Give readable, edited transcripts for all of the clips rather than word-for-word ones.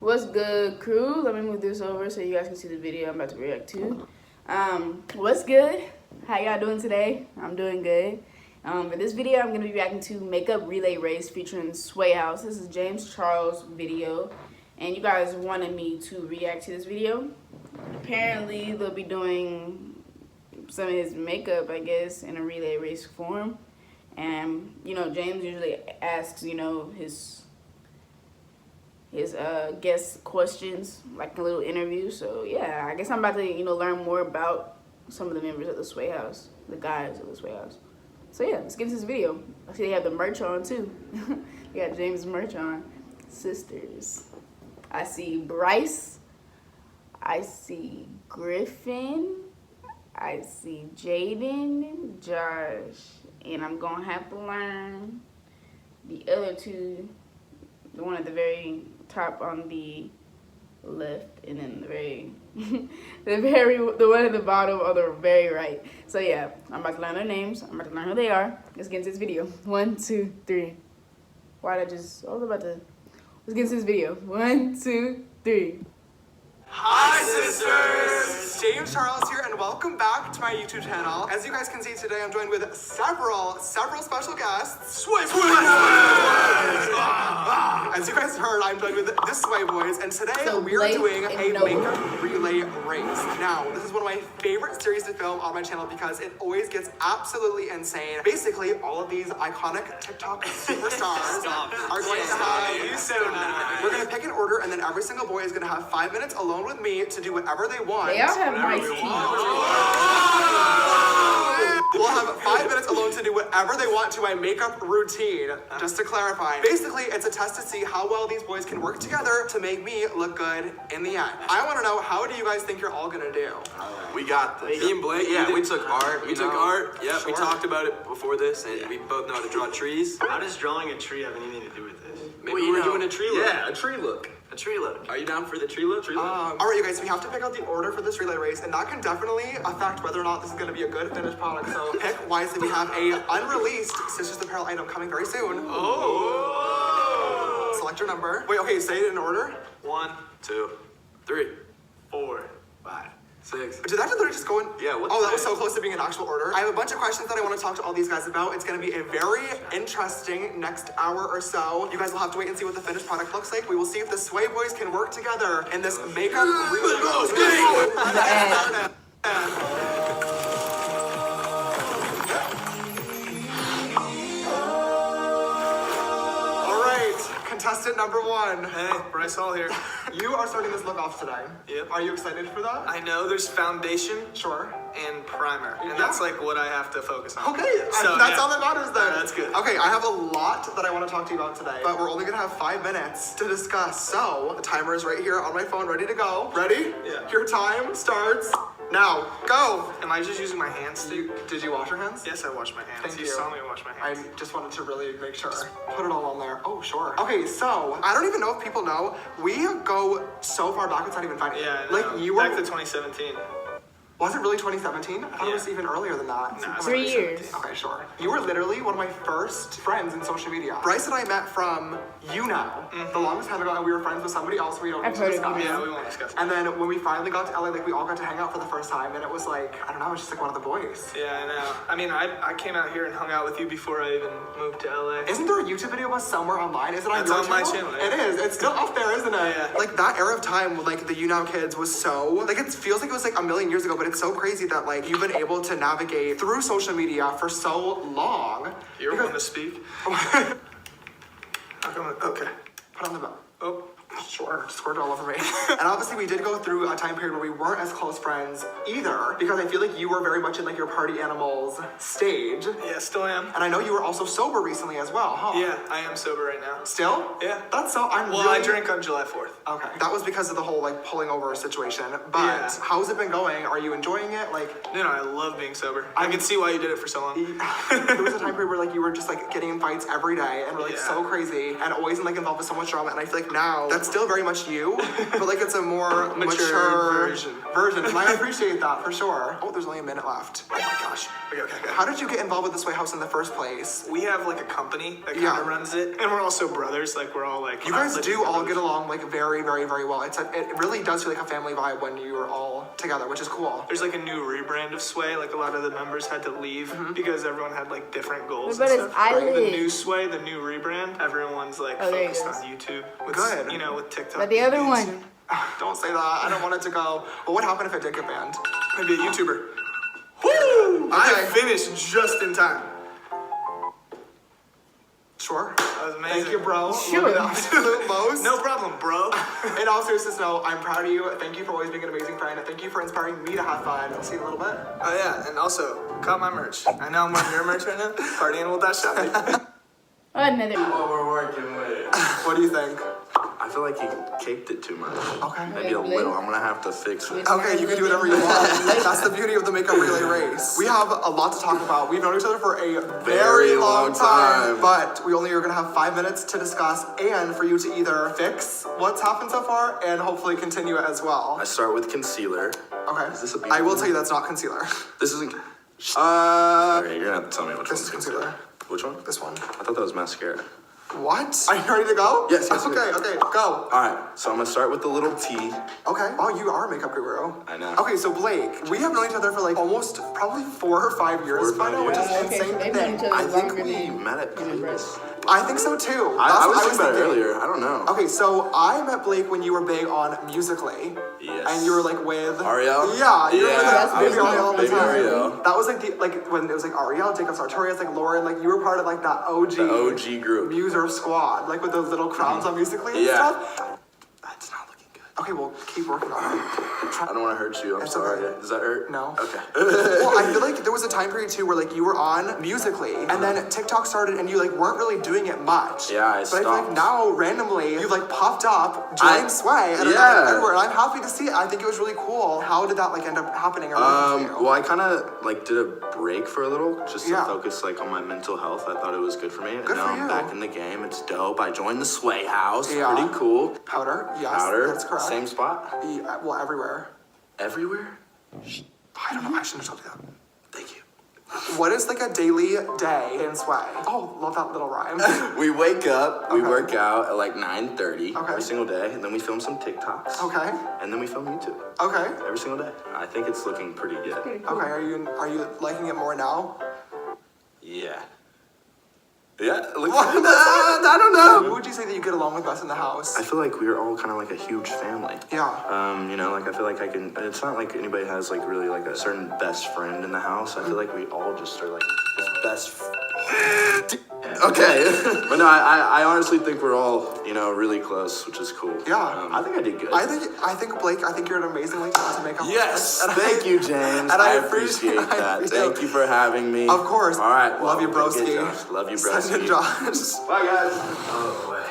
What's good, crew? Let me move this over so you guys can see the video I'm about to react to. What's good? How y'all doing today? I'm doing good. For this video, I'm going to be reacting to Makeup Relay Race featuring Sway House. This is James Charles' video, and you guys wanted me to react to this video. Apparently, they'll be doing some of his makeup, I guess, in a relay race form. And, you know, James usually asks, you know, his guest questions, like a little interview. So yeah, I guess I'm about to, you know, learn more about some of the members of the Sway House, the guys of the Sway House. So yeah, let's get into this video. I see they have the merch on too. They got James' merch on. Sisters. I see Bryce. I see Griffin. I see Jaden, Josh, and I'm gonna have to learn the other two. The one at the very top on the left, and then the one at the bottom on the very right. So yeah, I'm about to learn their names. I'm about to learn who they are. Let's get into this video. 1, 2, 3. Let's get into this video. 1, 2, 3. Hi sisters! James Charles here, and welcome back to my YouTube channel. As you guys can see today, I'm joined with several special guests. Sway Boys! As you guys heard, I'm joined with the Sway Boys, and today we are doing a makeup relay race. Now, this is one of my favorite series to film on my channel because it always gets absolutely insane. Basically, all of these iconic TikTok superstars are going to have... We're going to pick an order, and then every single boy is going to have 5 minutes alone with me to do whatever they want. They all have nice teeth. We'll have 5 minutes alone to do whatever they want to my makeup routine. Just to clarify, basically it's a test to see how well these boys can work together to make me look good in the end. I want to know, how do you guys think you're all gonna do? We got this. Me and Blake, we took art. We talked about it before this, and we both know how to draw trees. How does drawing a tree have anything to do with this? Maybe we're doing a tree look. Yeah, a tree look. A tree look. Are you down for the tree look? All right, you guys, so we have to pick out the order for this relay race, and that can definitely affect whether or not this is going to be a good finished product. So pick wisely. We have a unreleased Sisters Apparel item coming very soon. Oh! Select your number. Wait, okay, say it in order. 1, 2, 3, 4, 5, 6. Did that literally just go in? Yeah, oh, that was so close to being an actual order. I have a bunch of questions that I want to talk to all these guys about. It's going to be a very interesting next hour or so. You guys will have to wait and see what the finished product looks like. We will see if the Sway Boys can work together in this makeup Contestant number 1. Hey, Bryce Hall here. You are starting this look off today. Yep. Are you excited for that? I know there's foundation. Sure. And primer. And that's like what I have to focus on. Okay, so that's all that matters then. That's good. Okay, I have a lot that I want to talk to you about today, but we're only gonna have 5 minutes to discuss. So, the timer is right here on my phone, ready to go. Ready? Yeah. Your time starts now. Go! Am I just using my hands? Did you wash your hands? Yes, I washed my hands. Thank you. You saw me wash my hands. I just wanted to really make sure. Put it all on there. Oh, sure. Okay, so, I don't even know if people know, we go so far back, it's not even funny. Yeah, I know. Like, you were... Back to 2017. Was it really 2017? I thought it was even earlier than that. No, 3 years. Okay, sure. You were literally one of my first friends in social media. Bryce and I met from the longest time ago, and we were friends with somebody else we don't need to discuss. Yeah, we won't discuss. And then when we finally got to LA, like we all got to hang out for the first time, and it was like, I don't know, it was just like one of the boys. Yeah, I know. I mean, I came out here and hung out with you before I even moved to LA. Isn't there a YouTube video of us somewhere online? Is it on your channel? It's on my channel. Yeah. It is. It's still up there, isn't it? Yeah. Like that era of time when like the kids was so, like it feels like it was like a million years ago, but it's so crazy that like you've been able to navigate through social media for so long. You're one to speak. Okay. Put on the belt. Oh. Sure, squirt all over me. And obviously we did go through a time period where we weren't as close friends either, because I feel like you were very much in like your party animals stage. Yeah, still am. And I know you were also sober recently as well, huh? Yeah, I am sober right now. Still? Yeah. That's so, I drank on July 4th. Okay. That was because of the whole like pulling over situation, but how's it been going? Are you enjoying it? Like, no, I love being sober. I can see why you did it for so long. There was a time period where like you were just like getting in fights every day and were like so crazy and always like involved with so much drama, and I feel like now that's still very much you, but like it's a more mature version. And I appreciate that for sure. Oh, there's only a minute left. Oh my gosh, gosh. Okay. How did you get involved with the Sway House in the first place? We have like a company that kind of runs it, and we're also brothers. Like we're all like. You guys do all get along like very, very, very well. It's like, it really does feel like a family vibe when you are all together, which is cool. There's like a new rebrand of Sway. Like a lot of the members had to leave because everyone had like different goals. But and it's stuff. Island. The new Sway, the new rebrand. Everyone's like focused on YouTube. With, Good. You know, with TikTok. But the other one. Don't say that. I don't want it to go. But what happened if it did get banned? Maybe a YouTuber. Woo! I finished just in time. Sure. That was amazing. Thank you, bro. Sure. The absolute most. No problem, bro. In all seriousness, no, I'm proud of you. Thank you for always being an amazing friend. Thank you for inspiring me to have fun. See you in a little bit. Oh yeah, and also, caught my merch. I know I'm wearing your merch right now. PartyAnimal.shop. Another one. What we're working with. What do you think? I feel like he caked it too much. Okay. Maybe a little. I'm gonna have to fix it. Okay, you can do whatever you want. That's the beauty of the makeup relay race. We have a lot to talk about. We've known each other for a very long time, but we only are gonna have 5 minutes to discuss and for you to either fix what's happened so far and hopefully continue it as well. I start with concealer. Okay. Is this a I will tell you that's not concealer. This isn't. Okay, you're gonna have to tell me which This one's is concealer. Which one? This one. I thought that was mascara. What? Are you ready to go? Yes. Okay, go. Alright, so I'm gonna start with the little T. Okay. Oh, you are a makeup guru. I know. Okay, so Blake, we have known each other for like almost probably 4 or 5 years by now, which is insane to think. I think we met at Bryce. I think so too. I was thinking about it earlier. I don't know. Okay, so I met Blake when you were big on Musical.ly. Yes. And you were like with Ariel? Yeah, you were Yeah, like Baby Ariel all the Baby time. Ariel. That was like when it was like Ariel, Jacob Sartorius, like Lauren, like you were part of like that OG The OG group. Muser squad, like with those little crowns on Musical.ly and Yeah. stuff. That's not looking good. Okay, well keep working on it. I don't want to hurt you. I'm It's sorry. okay. Does that hurt? No. Okay. Well, I feel like there was a time period too where like you were on Musical.ly and then TikTok started and you like weren't really doing it much. Yeah, I But I feel like stopped. now randomly you've like popped up, joined Sway, and Yeah. everywhere. And I'm happy to see it. I think it was really cool. How did that like end up happening? Or for you? Well, I kind of like did a break for a little just to Yeah. focus like on my mental health. I thought it was good for me. Good and now for I'm you. back in the game. It's dope. I joined the Sway House. Yeah. Pretty cool. Powder, yes, Powder. that's correct. Same spot. Yeah, well, everywhere. Everywhere. I don't know. I shouldn't have told you that. Thank you. What is like a daily day in Sway? Oh, love that little rhyme. We wake up, we Okay. work out at like 9:30 Okay. every single day, and then we film some TikToks. Okay. And then we film YouTube Okay. every single day. I think it's looking pretty good. Okay. Are you liking it more now? Yeah. Yeah. Look, What? I don't know. Who would you say that you get along with best in the house? I feel like we're all kind of like a huge family. Yeah. You know, like I feel like I can. It's not like anybody has like really like a certain best friend in the house. I feel like we all just are like this best. Okay, but no, I honestly think we're all really close, which is cool. Yeah. I think I did good. I think Blake, I think you're an amazingly talented makeup Yes, artist. thank you, James. And I appreciate that. you. Thank you for having me. Of course. All right. Well, Love you, we'll get broski. Josh. Love you, Send broski. in Josh. Bye, guys. Oh boy.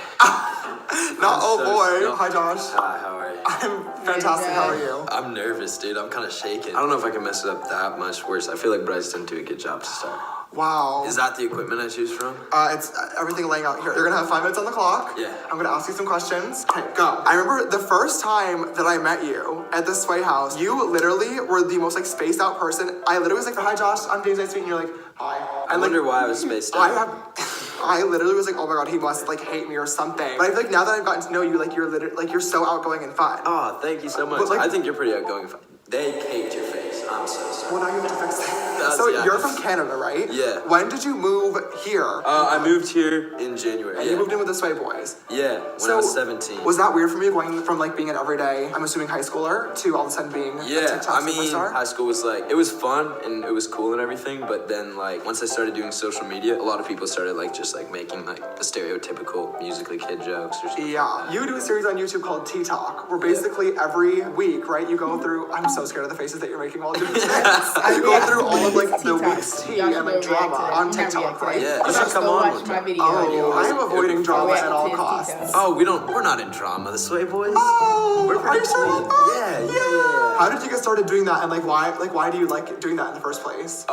Not oh so boy. still- Hi, Josh. Hi, how are you? I'm fantastic. How are you? I'm nervous, dude. I'm kind of shaking. I don't know if I can mess it up that much worse. I feel like Bryce didn't do a good job to start. Wow. Is that the equipment I choose from? It's everything laying out here. You're gonna have 5 minutes on the clock. Yeah. I'm gonna ask you some questions. Okay, go. I remember the first time that I met you at the Sway House. You literally were the most like spaced out person. I literally was like, "Hi, Josh. I'm James. Nice to meet you." And you're like, "Hi." I And wonder like, why I was spaced I out. I literally was like, "Oh my god, he must like hate me or something." But I feel like now that I've gotten to know you, like you're so outgoing and fun. Oh, thank you so much. But, like- I think you're pretty outgoing. They caked your face. I'm so sorry. Well, now you have to fix that. That's- So yeah. you're from Canada, right? Yeah. When did you move here? I moved here in January. And Yeah. you moved in with the Sway Boys. Yeah, when I was 17. Was that weird for me going from like being an everyday, I'm assuming high schooler, to all of a sudden being a Yeah, TikTok I mean, superstar? high school was like, it was fun and it was cool and everything, but then like, once I started doing social media, a lot of people started like, just like making like the stereotypical Musical.ly kid jokes or something. Yeah, you do a series on YouTube called T-Talk, where basically every week, right, you go through, I'm so scared of the faces that you're making while doing this. You go through all of like the week's tea and like drama on TikTok, right? Yeah, you should come on with my that. video. Oh, I am avoiding drama React at to all his costs. details. Oh, we're not in drama, the Sway Boys. Oh, We're are pretty you sure clean. about that? Yeah. How did you get started doing that, and like why do you like doing that in the first place?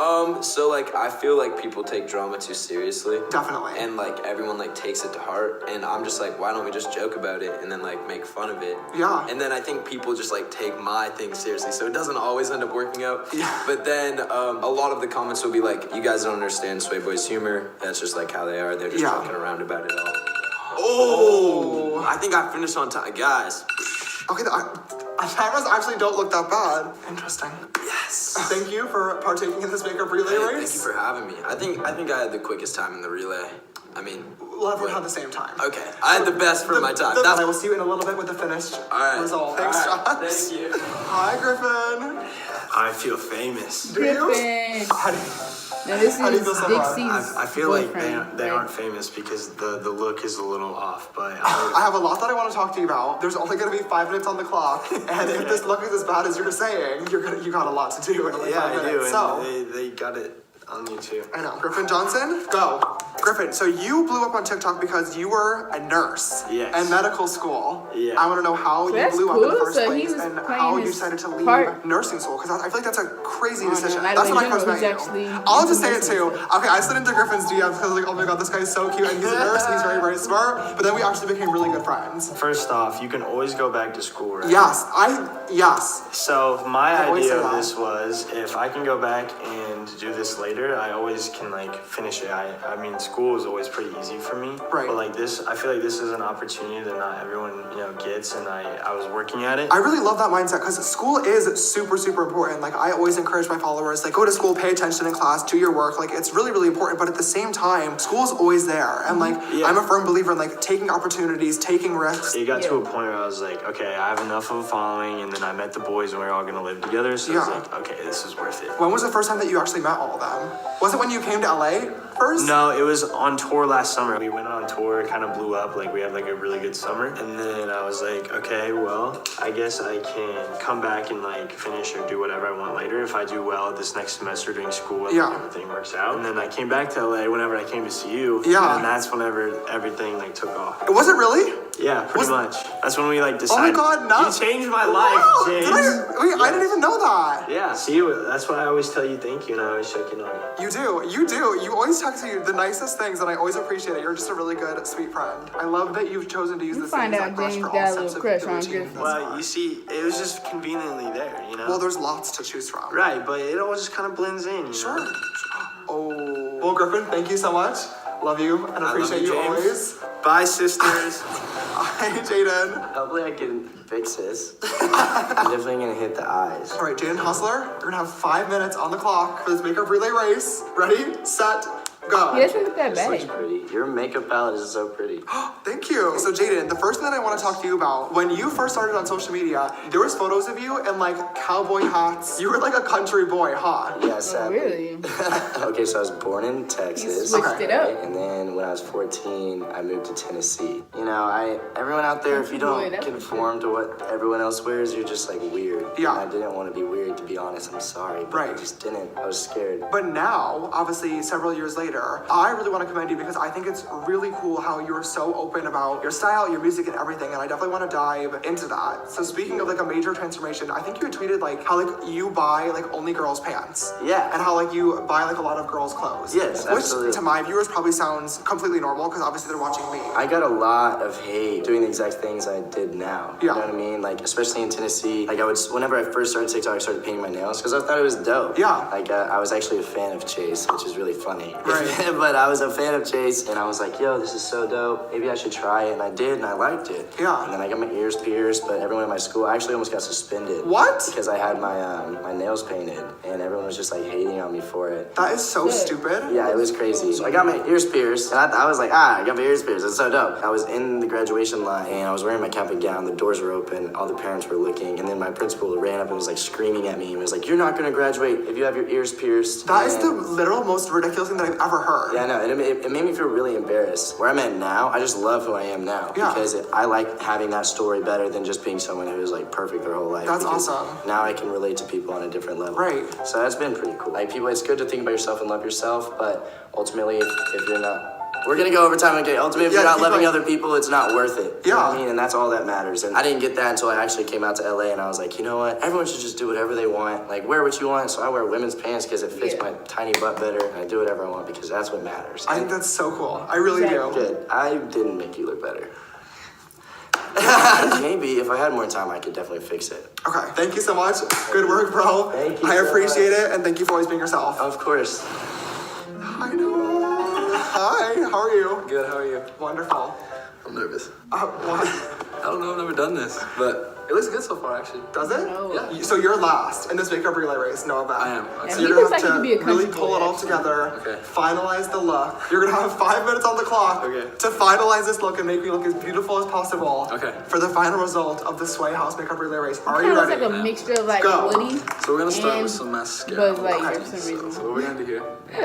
So like, I feel like people take drama too seriously. Definitely. And like, everyone like takes it to heart, and I'm just like, why don't we just joke about it and then like make fun of it? Yeah. And then I think people just like take my thing seriously, so it doesn't always end up working cracking up. Yeah. But then a lot of the comments will be like, you guys don't understand Sway Boy's humor. That's just like how they are. They're just joking around about it all. Oh, I think I finished on time. Guys. Okay, cameras actually don't look that bad. Interesting. Yes. Thank you for partaking in this makeup relay race. Thank you for having me. I think I had the quickest time in the relay. I mean, we'll everyone have the same time. Okay, I had the best for my time. I will see you in a little bit with the finished result. Thanks, Josh. Thank you. Hi, Griffin. I feel famous. Griffin. Now this How do you feel is so Dixie's I feel like boyfriend, they aren't famous because the look is a little off, but I have a lot that I want to talk to you about. There's only going to be 5 minutes on the clock, and if this look is as bad as you're saying, you got a lot to do in only 5 minutes. I do, and so they got it on you too. I know. Griffin Johnson, go. Griffin, so you blew up on TikTok because you were a nurse in medical school. Yeah. I want to know how you blew up in the first place and how you decided to leave nursing school, because I feel like that's a crazy decision. That's when I first met you. I'll just say it too. Okay, I slid into Griffin's DMs because I was like, oh my god, this guy's so cute and he's a nurse and he's very, very smart. But then we actually became really good friends. First off, you can always go back to school, right? Yes. So my idea of this was, if I can go back and do this later, I always can like finish it. I mean, school is always pretty easy for me. Right. But like this, I feel like this is an opportunity that not everyone, gets, and I was working at it. I really love that mindset because school is super, super important. Like, I always encourage my followers, like, go to school, pay attention in class, do your work. Like, it's really, really important. But at the same time, school's always there. And like, I'm a firm believer in like taking opportunities, taking risks. It got to a point where I was like, okay, I have enough of a following, and then I met the boys and we were all gonna live together. So I was like, okay, this is worth it. When was the first time that you actually met all of them? Was it when you came to LA first? No, it was on tour last summer. We went on tour, it kind of blew up. Like, we had like a really good summer. And then I was like, okay, well, I guess I can come back and like finish or do whatever I want later if I do well this next semester during school and everything works out. And then I came back to LA whenever I came to see you. Yeah. And that's whenever everything like took off. Was it really? Yeah, pretty much. That's when we like decided. Oh my god, no. You changed my life, James. I didn't even know that. Yeah, see, that's why I always tell you thank you and I always check in on you. You do. You always text me the nicest things and I always appreciate it. You're just a really good, sweet friend. I love that you've chosen to use the same exact brush for all steps of the routine. Well, you see, it was just conveniently there, Well, there's lots to choose from. Right, but it all just kind of blends in, Sure. Oh. Well, Griffin, thank you so much. Love you and appreciate you always. Bye, sisters. Hi, Jaden. Hopefully I can fix this. I'm definitely gonna hit the eyes. All right, Jaden Hossler, you're gonna have 5 minutes on the clock for this makeup relay race. Ready, set, go. He doesn't look that This looks bad. pretty. Your makeup palette is so pretty. Thank you. So Jaden, the first thing that I want to talk to you about, when you first started on social media, there was photos of you in like cowboy hats. You were like a country boy, huh? Yeah, Oh, sadly. really? Okay, so I was born in You Texas. switched it up. And then when I was 14, I moved to Tennessee. Everyone out there, if you Boy, don't that's conform to what everyone else wears, you're just like weird. Yeah. And I didn't want to be weird, to be honest. I'm sorry. But Right. I just didn't. I was scared. But now, obviously, several years later, I really want to commend you because I think it's really cool how you're so open about your style, your music, and everything. And I definitely want to dive into that. So speaking of like a major transformation, I think you had tweeted like how like you buy like only girls' pants. Yeah. And how like you buy like a lot of girls' clothes. Yes, absolutely. Which to my viewers probably sounds completely normal because obviously they're watching me. I got a lot of hate doing the exact things I did now. You Yeah. know what I mean? Like, especially in Tennessee, like whenever I first started TikTok, I started painting my nails because I thought it was dope. Yeah. Like, I was actually a fan of Chase, which is really funny. Right. But I was a fan of Chase, and I was like, yo, this is so dope. Maybe I should try it, and I did, and I liked it. Yeah. And then I got my ears pierced, but everyone in my school, I actually almost got suspended. What? Because I had my nails painted, and everyone was just like hating on me for it. That is so stupid. Yeah, it was crazy. So I got my ears pierced, and I was like, I got my ears pierced. It's so dope. I was in the graduation line, and I was wearing my cap and gown. The doors were open. All the parents were looking, and then my principal ran up and was like screaming at me and was like, you're not going to graduate if you have your ears pierced. That is the literal most ridiculous thing that I've ever heard. Yeah, I know. It made me feel really embarrassed. Where I'm at now, I just love who I am now. Yeah. Because I like having that story better than just being someone who was like perfect their whole life. That's Because awesome. Now I can relate to people on a different level. Right. So that's been pretty cool. Like, people, it's good to think about yourself and love yourself, but ultimately, if you're not... We're gonna go over time, okay? Ultimately, if you're not loving other people, it's not worth it. You know what I mean? And that's all that matters. And I didn't get that until I actually came out to LA, and I was like, you know what? Everyone should just do whatever they want. Like, wear what you want. So I wear women's pants because it fits my tiny butt better, and I do whatever I want because that's what matters. I think that's so cool. I really do. Good. I didn't make you look better. Maybe if I had more time, I could definitely fix it. Okay, thank you so much. Good work, bro. Thank you I so appreciate much. it, and thank you for always being yourself. Of course. I know. Hi, how are you? Good, how are you? Wonderful. I'm nervous. What? I don't know, I've never done this, but it looks good so far, actually. Does it? No. Yeah. So you're last in this makeup relay race, Noah Beck. I am. Yeah, So he you're looks gonna like have he could be to a country really pull boy, it all actually. together, Okay. finalize the look. You're gonna have 5 minutes on the clock Okay. to finalize this look and make me look as beautiful as possible. Okay. For the final result of the Sway House makeup relay race. Are Kind you of looks ready? like a mixture of like Go. Woody So we're gonna start and with some mascara. Buzz Lightyear Okay. for some reason. So what we're gonna do here,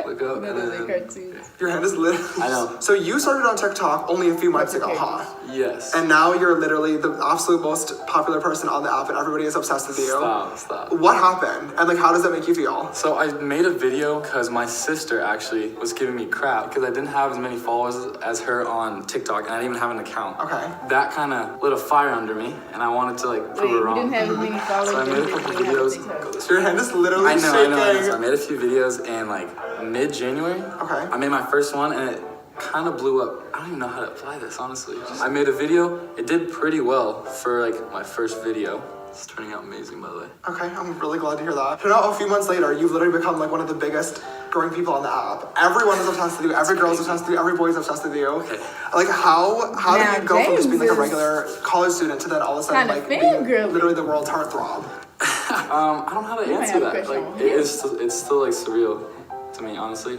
look up, That and looks like then, cartoons. Your hand is lit. I know. So you started on TikTok only a few months ago, huh? yes. And now you're literally the absolute most popular person on the app, and everybody is obsessed with you. Stop. What happened? And like, how does that make you feel? So I made a video because my sister actually was giving me crap because I didn't have as many followers as her on TikTok and I didn't even have an account. Okay. That kind of lit a fire under me and I wanted to like Wait, prove her you wrong. didn't have as many followers. So I made a couple videos. Your hand is literally I know. shaking. So I made a few videos in like mid-January. Okay. I made my first one and it kind of blew up. I don't even know how to apply this, honestly. I made a video. It did pretty well for like my first video. It's turning out amazing, by the way. Okay, I'm really glad to hear that. So now, a few months later, you've literally become like one of the biggest growing people on the app. Everyone is obsessed with you. Every girl is obsessed with you. Every boy is obsessed with you. Okay. Like, how Now, did you go from just being like a James regular college student to then all of a sudden kinda like being fangirly. literally the world's heartthrob? I don't know how to You might answer have a that. crush Like, on him. it's still like surreal to me, honestly.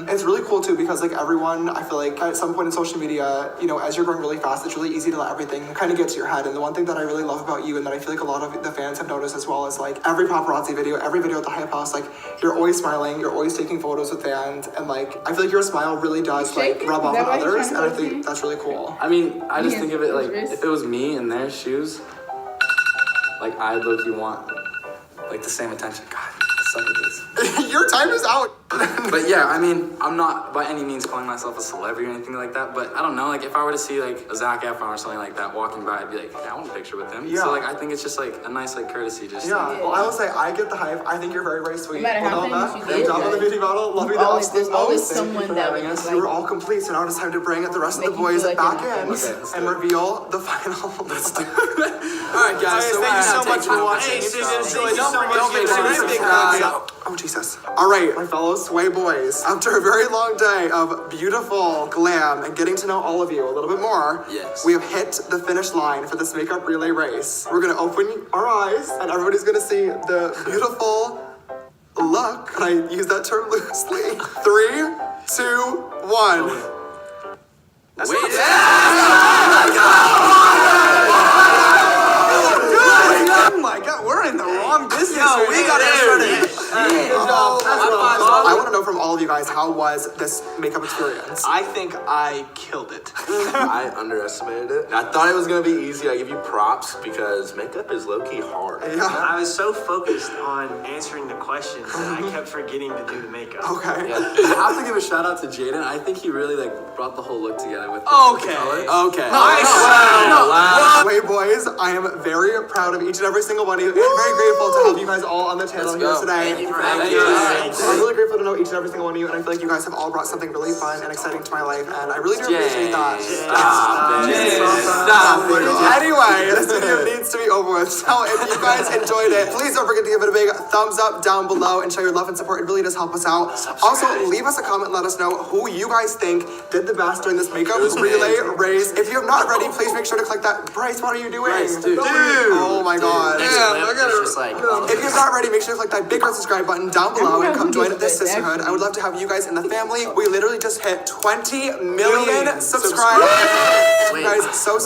It's really cool too because like everyone, I feel like at some point in social media, you know, as you're growing really fast, it's really easy to let everything kind of get to your head. And the one thing that I really love about you and that I feel like a lot of the fans have noticed as well is like every paparazzi video, every video at the Hype House, like you're always smiling, you're always taking photos with fans, and like I feel like your smile really does like Shaking? rub Is off that on why you're others, trying and to I think see? that's really cool. I mean, I just Yeah, think of it like his wrist. if it was me in their shoes, like I'd low-key want like the same attention. God, I suck at this. Your time is out. But yeah, I mean, I'm not by any means calling myself a celebrity or anything like that. But I don't know, like if I were to see like a Zac Efron or something like that walking by, I'd be like, yeah, I want a picture with him. Yeah. So like, I think it's just like a nice like courtesy. Just Yeah. like, Well, I will say I get the hype. I think you're very, very sweet. No matter how Well, famous you Good get, job on the like, beauty model. Love you the always- absolute there's always most. someone for that having was, us. like, We were all complete, so now it's time to bring the rest of the make you boys feel like back you're in not famous. and reveal the final. All right, guys. So thank you so much for watching. watching. Don't make sure to subscribe. Oh, Jesus. All right, my fellow Sway boys. After a very long day of beautiful glam and getting to know all of you a little bit more, Yes. we have hit the finish line for this makeup relay race. We're going to open our eyes, and everybody's going to see the beautiful look. And I use that term loosely. 3, 2, 1. Wait. Oh my God, we're in the wrong business. Yo, we got it. I want to know from all of you guys, how was this makeup experience? I think I killed it. I underestimated it. I thought it was gonna be easy. I give you props because makeup is low-key hard. Yeah. I was so focused on answering the questions that I kept forgetting to do the makeup. Okay. I have to give a shout out to Jaden. I think he really like brought the whole look together with the Okay. color. Okay. Sway boys, I am very proud of each and every single one of you, and very grateful to have you guys all on the channel here go. today. Thank you for Thank having you. us. I'm really grateful to know each and every single one of you, and I feel like you guys have all brought something really fun and exciting to my life, and I really do appreciate that. Stop it. Anyway, this video needs to be over with, so if you guys enjoyed it, please don't forget to give it a big thumbs up down below and show your love and support. It really does help us out. Also, leave us a comment, let us know who you guys think did the best during this makeup relay race. If you have not already, please make sure to click that. Bryce, what are you doing? Dude. Oh my God. It's just like, If you have not already, make sure to click that big red subscribe button down below and come join this sisterhood. I would love to have you guys in the family. We literally just hit 20 million subscribers. Thank you guys so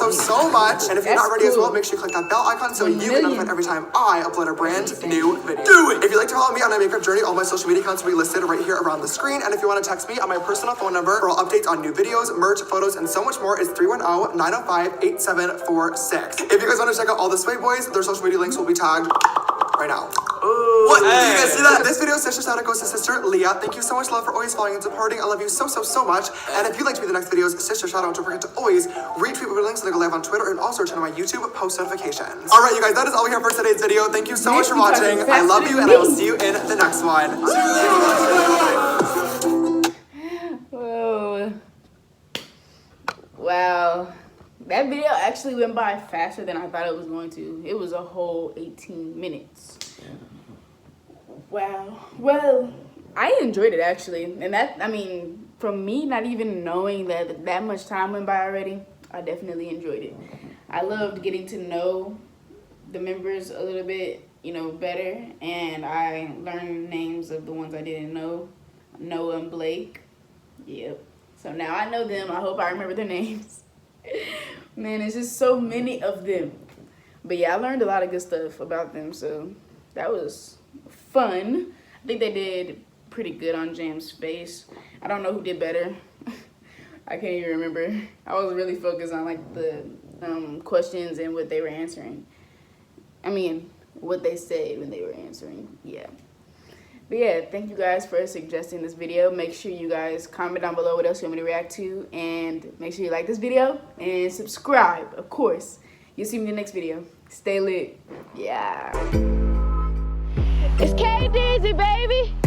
much. And if you're not ready as well, make sure you click that bell icon so you get notified every time I upload a brand new video. Do it! If you'd like to follow me on my makeup journey, all my social media accounts will be listed right here around the screen. And if you want to text me on my personal phone number for all updates on new videos, merch, photos, and so much more, is 310-905-8746. If you guys want to check out all the Sway boys, their social media links will be tagged right now. What? Did you guys see that? This video sister shout out goes to sister Leah. Thank you so much, love, for always following and supporting. I love you so much. And if you'd like to be the next video's sister shout out, don't forget to always retweet my links so they go live on Twitter and also turn on my YouTube post notifications. All right, you guys, that is all we have for today's video. Thank you so much for watching. I love you, and I will see you in the next one. Whoa. Wow. That video actually went by faster than I thought it was going to. It was a whole 18 minutes. Wow. Well, I enjoyed it actually. And that, I mean, from me not even knowing that much time went by already, I definitely enjoyed it. I loved getting to know the members a little bit, you know, better. And I learned names of the ones I didn't know. Noah and Blake. Yep. So now I know them. I hope I remember their names. Man, it's just so many of them. But yeah, I learned a lot of good stuff about them. So that was fun. I think they did pretty good on Jam's face. I don't know who did better. I can't even remember. I was really focused on like the questions and what they were answering. I mean, what they said when they were answering. Yeah. But yeah, thank you guys for suggesting this video. Make sure you guys comment down below what else you want me to react to. And make sure you like this video and subscribe, of course. You'll see me in the next video. Stay lit. Yeah. It's KDZ, baby.